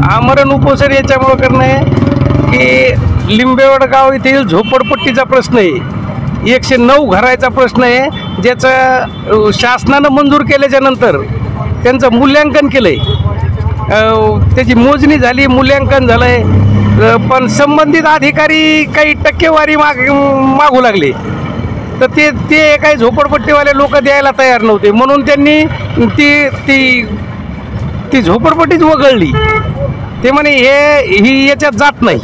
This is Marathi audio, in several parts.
आमरण उपोषण याच्यामुळे करणं आहे की लिंबेवड गाव येथील झोपडपट्टीचा प्रश्न आहे, 109 घराचा प्रश्न आहे, ज्याचं शासनानं मंजूर केल्याच्या नंतर त्यांचं मूल्यांकन केलं आहे, त्याची मोजणी झाली, मूल्यांकन झालं आहे, पण संबंधित अधिकारी काही टक्केवारी मागू लागले, तर ते काही झोपडपट्टीवाले लोक द्यायला तयार नव्हते, म्हणून त्यांनी ती झोपडपट्टीच वगळली. ते म्हणे ही याच्यात जात नाही,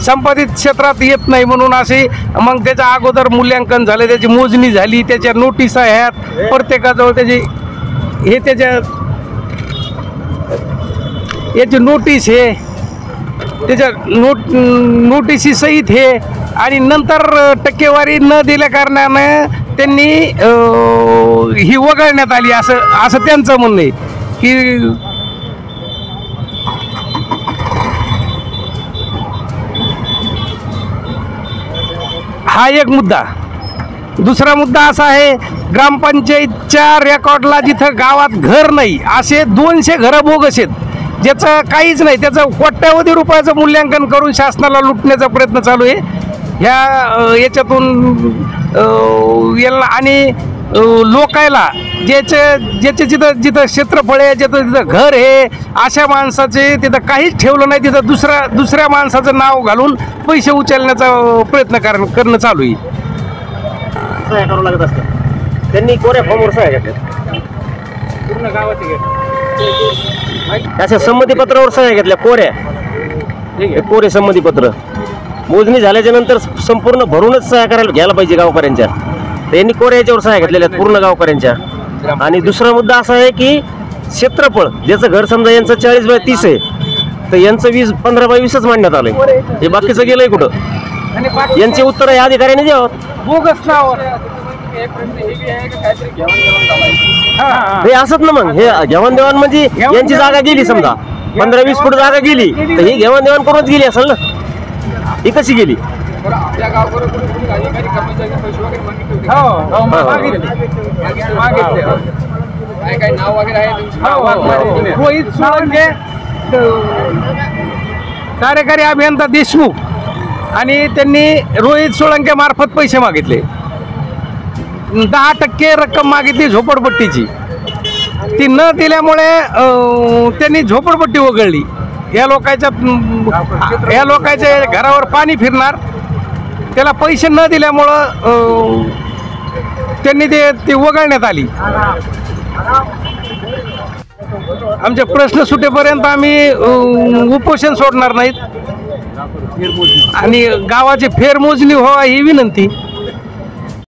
संपादित क्षेत्रात येत नाही, म्हणून असे मग त्याच्या अगोदर मूल्यांकन झालं, त्याची मोजणी झाली, त्याच्या नोटीस आहेत प्रत्येकाजवळ, याची नोटीस हे त्याच्या नोटिसी सहित हे, आणि नंतर टक्केवारी न दिल्या कारणानं त्यांनी ही वगळण्यात आली असं त्यांचं म्हणणं आहे की हा एक मुद्दा. दुसरा मुद्दा असा आहे, ग्रामपंचायतच्या रेकॉर्डला जिथं गावात घर नाही असे 200 घरं बोगस आहेत, ज्याचं काहीच नाही, त्याचं कोट्यावधी रुपयाचं मूल्यांकन करून शासनाला लुटण्याचा प्रयत्न चालू आहे याच्यातून याला. आणि लोकायला ज्याचे जिथं क्षेत्रफळ आहे, जिथं घर आहे, अशा माणसाचे तिथं काहीच ठेवलं नाही, तिथं दुसऱ्या माणसाचं नाव घालून पैसे उचलण्याचा प्रयत्न करणं चालू आहे. सह्या करावं लागत असतं, त्यांनी कोऱ्या फॉर्मवर सह्या घेतल्या, पूर्ण गावाचे अशा संमतीपत्रावर सह्या घेतल्या, कोरे संमतीपत्र. मोजणी झाल्याच्या नंतर संपूर्ण भरूनच सह्या घ्यायला पाहिजे गावकऱ्यांच्या, त्यांनी कोऱ्या याच्यावर सह्या घेतलेल्या आहेत पूर्ण गावकऱ्यांच्या. आणि दुसरा मुद्दा असा आहे की क्षेत्रफळ, ज्याचं घर समजा यांचं 40x30 आहे, तर यांचं 15x20च मांडण्यात आलंय, हे बाकीचं गेलंय कुठं? यांचे उत्तर या अधिकाऱ्यांनी द्यावं. बोगस नावावर हे असत ना, मग हे घेवाण देवाण म्हणजे यांची जागा गेली, समजा 15-20 फूट जागा गेली, तर ही घेवाण देवाण करूनच गेली असेल ना, ही कशी गेली? रोहित सोळंके, कार्यकारी अभियंता देशमुख, आणि त्यांनी रोहित सोळंके मार्फत पैसे मागितले, 10% रक्कम मागितली झोपडपट्टीची. ती न दिल्यामुळे त्यांनी झोपडपट्टी वगळली. या लोकांच्या घरावर पाणी फिरणार, त्याला पैसे न दिल्यामुळं त्यांनी ती वगळण्यात आली. आमचे प्रश्न सुटेपर्यंत आम्ही उपोषण सोडणार नाहीत आणि गावाची फेरमोजणी व्हावी ही विनंती.